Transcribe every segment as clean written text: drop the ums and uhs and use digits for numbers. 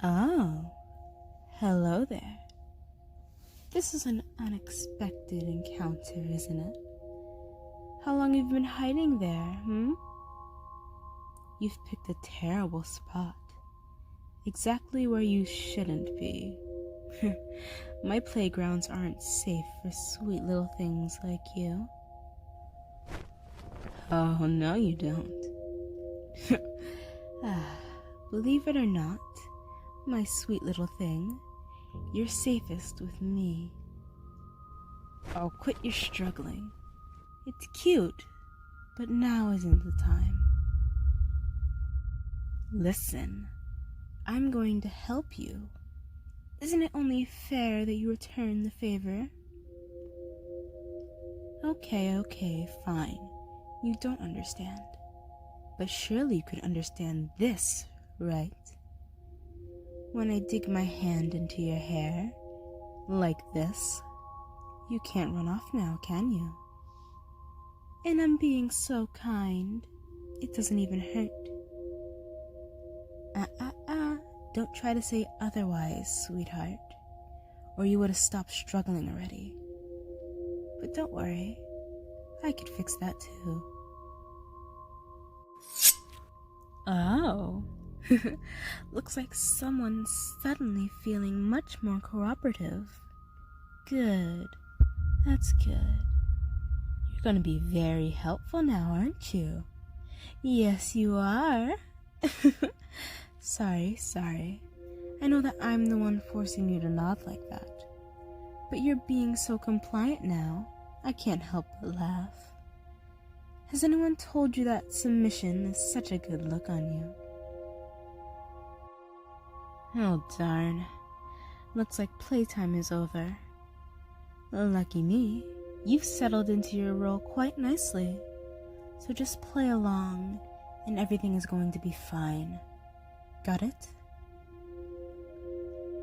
Oh, hello there. This is an unexpected encounter, isn't it? How long have you been hiding there, You've picked a terrible spot. Exactly where you shouldn't be. My playgrounds aren't safe for sweet little things like you. Oh, no you don't. Believe it or not, my sweet little thing, you're safest with me. Oh, quit your struggling. It's cute, but now isn't the time. Listen, I'm going to help you. Isn't it only fair that you return the favor? Okay, fine. You don't understand. But surely you could understand this, right? When I dig my hand into your hair, like this, you can't run off now, can you? And I'm being so kind, it doesn't even hurt. Don't try to say otherwise, sweetheart, or you would have stopped struggling already. But don't worry, I could fix that too. Oh, looks like someone's suddenly feeling much more cooperative. Good, that's good. You're gonna be very helpful now, aren't you? Yes, you are. Sorry. I know that I'm the one forcing you to nod like that. But you're being so compliant now, I can't help but laugh. Has anyone told you that submission is such a good look on you? Oh darn. Looks like playtime is over. Lucky me, you've settled into your role quite nicely. So just play along, and everything is going to be fine. Got it?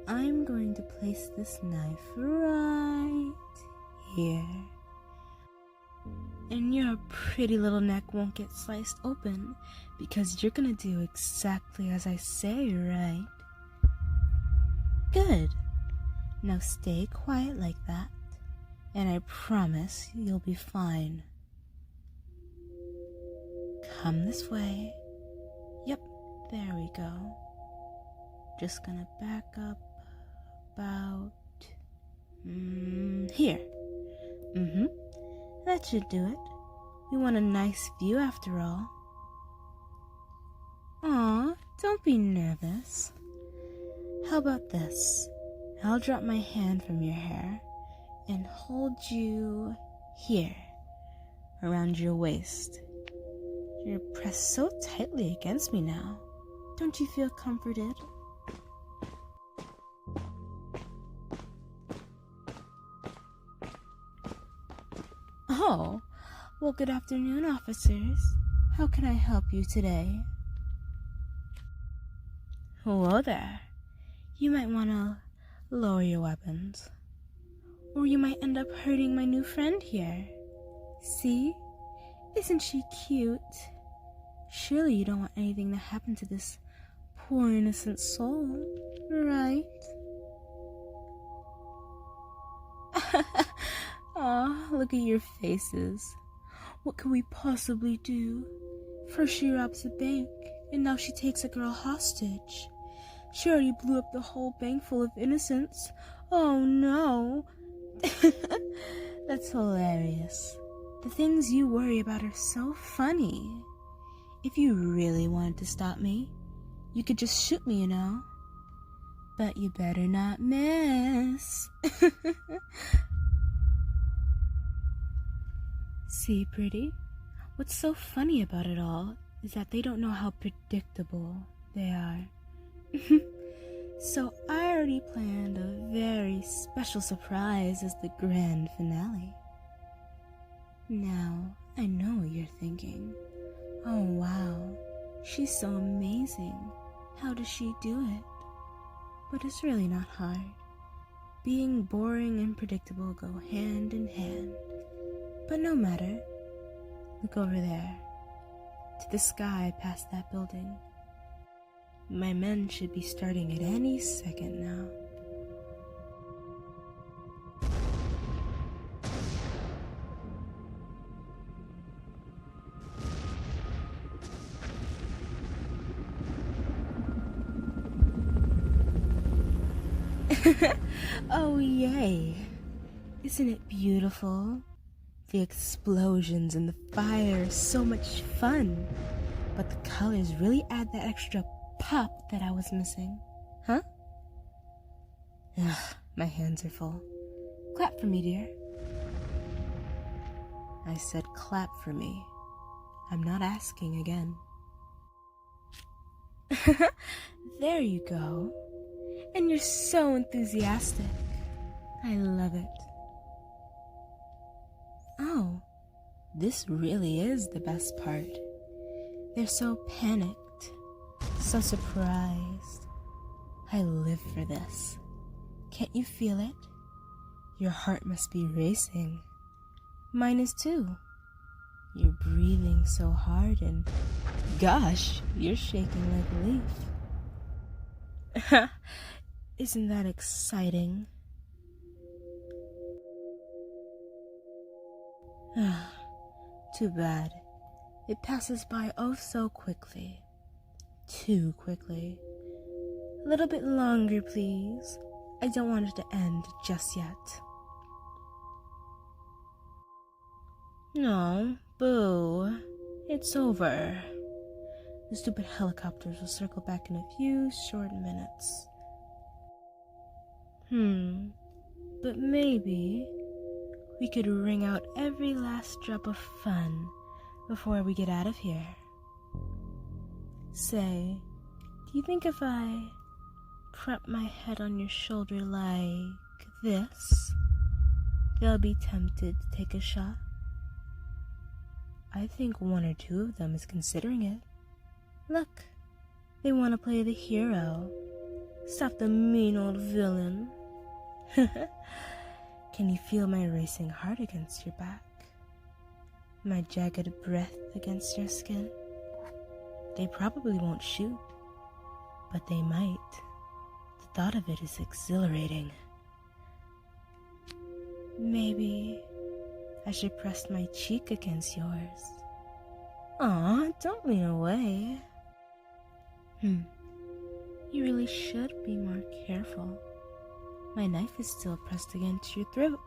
I'm going to place this knife right here. And your pretty little neck won't get sliced open because you're gonna do exactly as I say, right? Good. Now stay quiet like that, and I promise you'll be fine. Come this way. Yep, there we go. Just gonna back up about here. That should do it. We want a nice view after all. Aw, don't be nervous. How about this? I'll drop my hand from your hair and hold you here, around your waist. You're pressed so tightly against me now. Don't you feel comforted? Oh, well, good afternoon, officers. How can I help you today? Hello there. You might want to lower your weapons, or you might end up hurting my new friend here. See? Isn't she cute? Surely you don't want anything to happen to this poor innocent soul, right? Aw, look at your faces. What could we possibly do? First she robs a bank, and now she takes a girl hostage. She already blew up the whole bank full of innocents. Oh no. That's hilarious. The things you worry about are so funny. If you really wanted to stop me, you could just shoot me, you know. But you better not miss. See, pretty? What's so funny about it all is that they don't know how predictable they are. So I already planned a very special surprise as the grand finale. Now, I know what you're thinking. Oh wow, she's so amazing. How does she do it? But it's really not hard. Being boring and predictable go hand in hand. But no matter. Look over there, to the sky past that building. My men should be starting at any second now. Oh, yay. Isn't it beautiful? The explosions and the fire are so much fun. But the colors really add that extra pop that I was missing. Huh? Ugh, my hands are full. Clap for me, dear. I said clap for me. I'm not asking again. There you go. And you're so enthusiastic. I love it. Oh, this really is the best part. They're so panicked, so surprised. I live for this. Can't you feel it? Your heart must be racing. Mine is too. You're breathing so hard and, gosh, you're shaking like a leaf. Isn't that exciting? Too bad. It passes by oh so quickly. Too quickly. A little bit longer, please. I don't want it to end just yet. No, boo. It's over. The stupid helicopters will circle back in a few short minutes. But maybe we could wring out every last drop of fun before we get out of here. Say, do you think if I prop my head on your shoulder like this, they'll be tempted to take a shot? I think one or two of them is considering it. Look, they want to play the hero. Stop the mean old villain. Can you feel my racing heart against your back? My jagged breath against your skin? They probably won't shoot, but they might. The thought of it is exhilarating. Maybe I should press my cheek against yours. Aw, don't lean away. You really should be more careful. My knife is still pressed against your throat.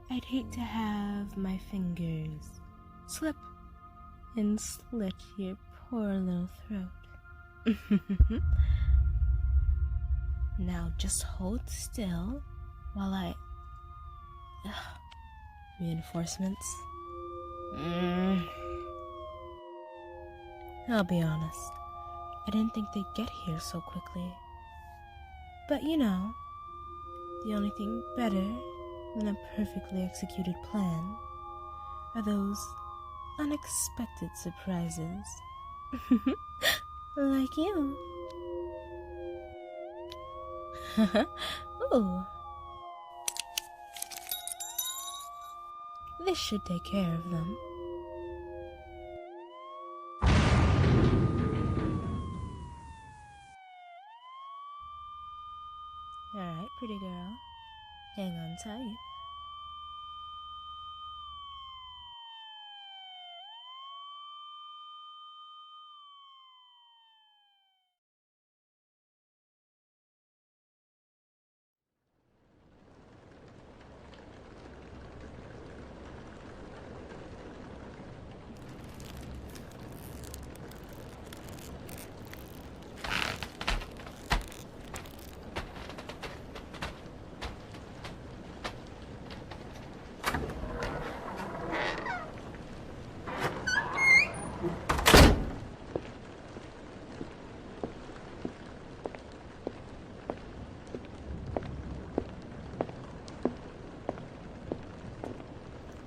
I'd hate to have my fingers slip and slit your poor little throat. Now just hold still while I... Reinforcements. I'll be honest, I didn't think they'd get here so quickly. But you know, the only thing better than a perfectly executed plan are those unexpected surprises. Like you. Ooh. This should take care of them. Alright, pretty girl. Hang on tight.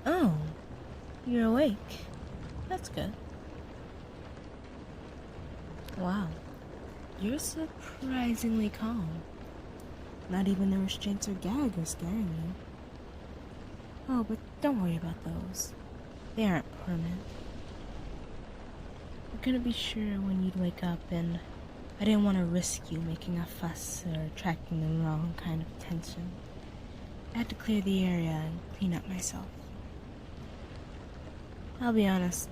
Oh, you're awake. That's good. Wow, you're surprisingly calm. Not even the restraints or gag are scaring you. Oh, but don't worry about those. They aren't permanent. We're gonna be sure when you'd wake up and I didn't want to risk you making a fuss or attracting the wrong kind of attention. I had to clear the area and clean up myself. I'll be honest,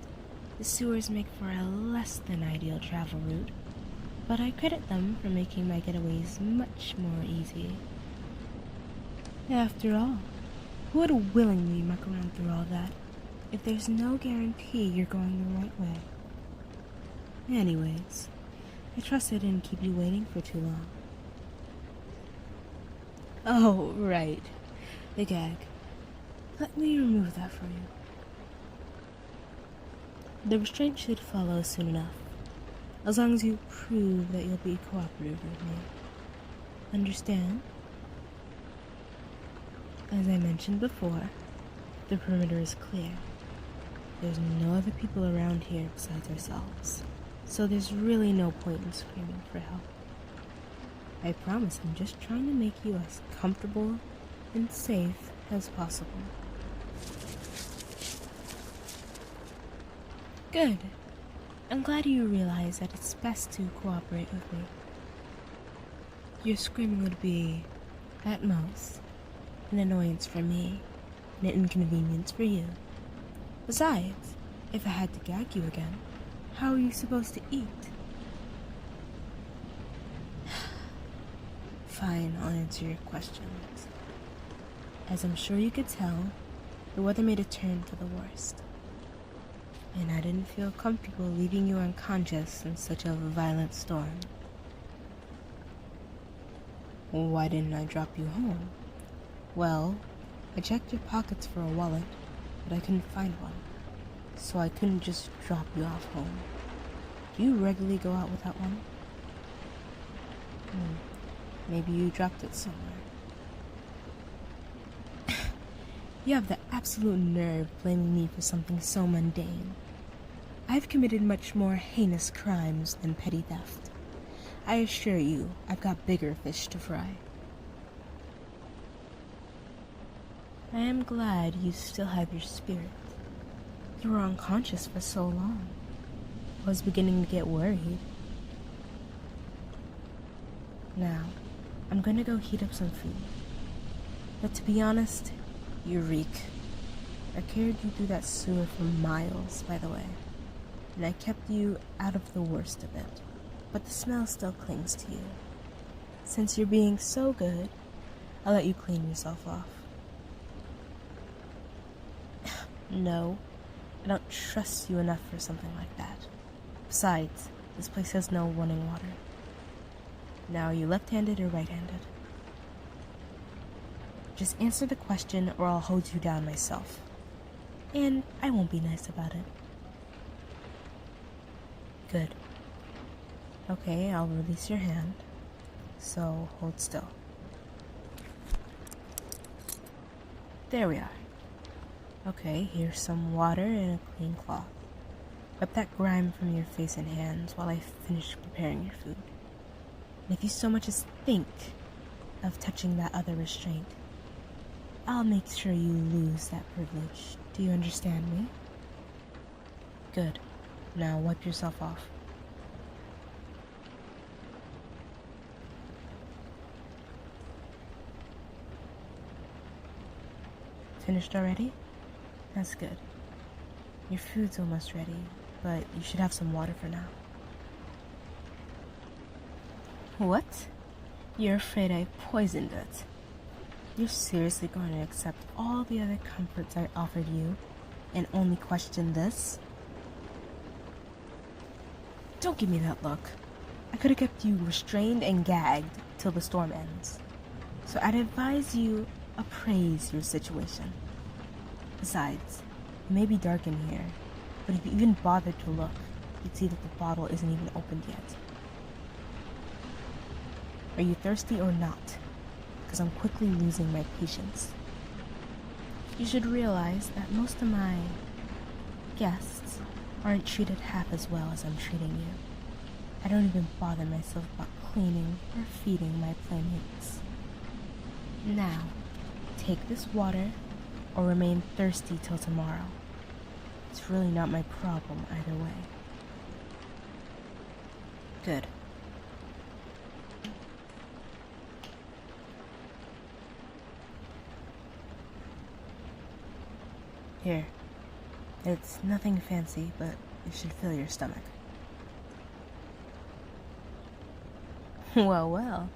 the sewers make for a less than ideal travel route, but I credit them for making my getaways much more easy. After all, who would willingly muck around through all that if there's no guarantee you're going the right way? Anyways, I trust I didn't keep you waiting for too long. Oh, right. The gag. Let me remove that for you. The restraint should follow soon enough, as long as you prove that you'll be cooperative with me. Understand? As I mentioned before, the perimeter is clear. There's no other people around here besides ourselves, so there's really no point in screaming for help. I promise I'm just trying to make you as comfortable and safe as possible. Good. I'm glad you realize that it's best to cooperate with me. Your screaming would be, at most, an annoyance for me, and an inconvenience for you. Besides, if I had to gag you again, how are you supposed to eat? Fine, I'll answer your questions. As I'm sure you could tell, the weather made a turn for the worst, and I didn't feel comfortable leaving you unconscious in such a violent storm. Why didn't I drop you home? Well, I checked your pockets for a wallet, but I couldn't find one, so I couldn't just drop you off home. Do you regularly go out without one? Maybe you dropped it somewhere. You have the absolute nerve blaming me for something so mundane. I've committed much more heinous crimes than petty theft. I assure you, I've got bigger fish to fry. I am glad you still have your spirit. You were unconscious for so long. I was beginning to get worried. Now, I'm gonna go heat up some food. But to be honest, you reek. I carried you through that sewer for miles, by the way, and I kept you out of the worst of it, but the smell still clings to you. Since you're being so good, I'll let you clean yourself off. No, I don't trust you enough for something like that. Besides, this place has no running water. Now, are you left-handed or right-handed? Just answer the question or I'll hold you down myself. And I won't be nice about it. Good. Okay, I'll release your hand. So, hold still. There we are. Okay, here's some water and a clean cloth. Wipe that grime from your face and hands while I finish preparing your food. And if you so much as think of touching that other restraint, I'll make sure you lose that privilege. Do you understand me? Good. Now wipe yourself off. Finished already? That's good. Your food's almost ready, but you should have some water for now. What? You're afraid I poisoned it? You're seriously going to accept all the other comforts I offered you and only question this? Don't give me that look. I could have kept you restrained and gagged till the storm ends. So I'd advise you appraise your situation. Besides, it may be dark in here, but if you even bothered to look, you'd see that the bottle isn't even opened yet. Are you thirsty or not? Because I'm quickly losing my patience. You should realize that most of my guests aren't treated half as well as I'm treating you. I don't even bother myself about cleaning or feeding my playmates. Now, take this water or remain thirsty till tomorrow. It's really not my problem either way. Good. Here. It's nothing fancy, but it should fill your stomach. Well, well.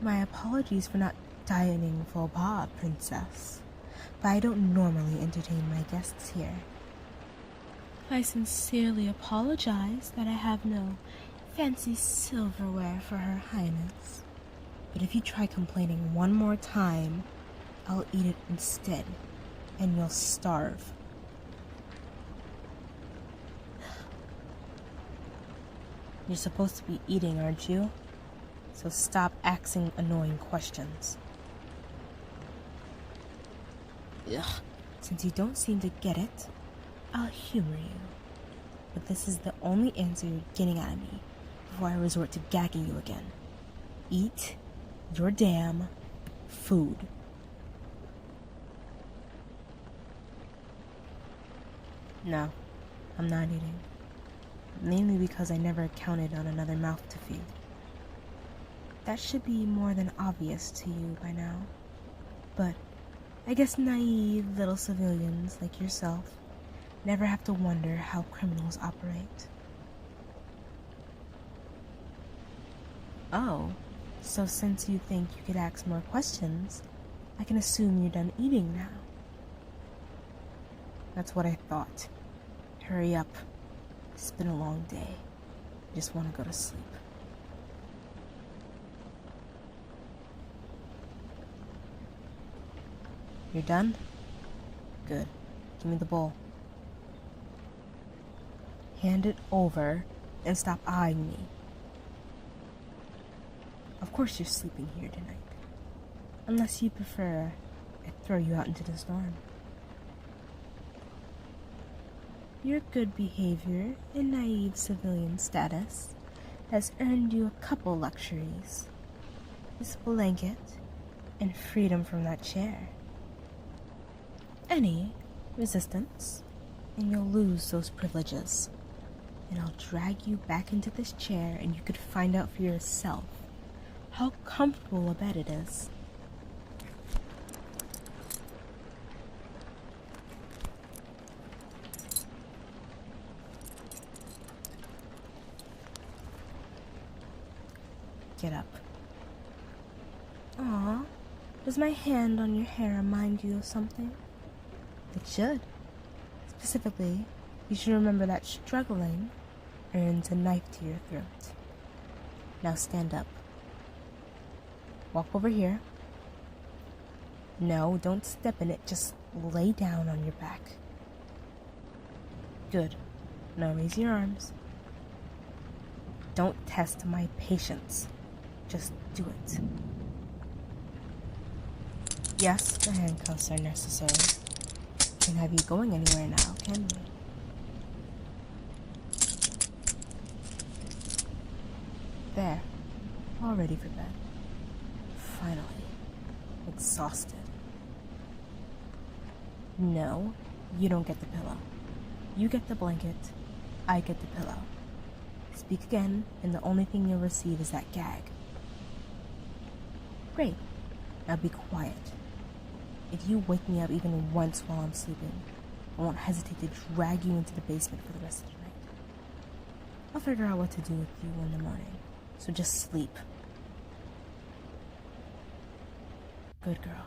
My apologies for not dining faux pas, princess. But I don't normally entertain my guests here. I sincerely apologize that I have no fancy silverware for Her Highness. But if you try complaining one more time, I'll eat it instead, and you'll starve. You're supposed to be eating, aren't you? So stop asking annoying questions. Ugh. Since you don't seem to get it, I'll humor you. But this is the only answer you're getting out of me before I resort to gagging you again. Eat your damn food. No, I'm not eating. Mainly because I never counted on another mouth to feed. That should be more than obvious to you by now. But I guess naive little civilians like yourself never have to wonder how criminals operate. Oh, so since you think you could ask more questions, I can assume you're done eating now. That's what I thought. Hurry up. It's been a long day. I just want to go to sleep. You're done? Good. Give me the bowl. Hand it over and stop eyeing me. Of course you're sleeping here tonight. Unless you prefer I throw you out into the storm. Your good behavior and naive civilian status has earned you a couple luxuries. This blanket and freedom from that chair. Any resistance, and you'll lose those privileges. And I'll drag you back into this chair and you could find out for yourself how comfortable a bed it is. Get up. Aw, does my hand on your hair remind you of something? It should. Specifically, you should remember that struggling earns a knife to your throat. Now stand up. Walk over here. No, don't step in it. Just lay down on your back. Good. Now raise your arms. Don't test my patience. Just do it. Yes, the handcuffs are necessary. Can't have you going anywhere now, can we? There. All ready for bed. Finally. Exhausted. No, you don't get the pillow. You get the blanket. I get the pillow. Speak again, and the only thing you'll receive is that gag. Great. Now be quiet. If you wake me up even once while I'm sleeping, I won't hesitate to drag you into the basement for the rest of the night. I'll figure out what to do with you in the morning, so just sleep. Good girl.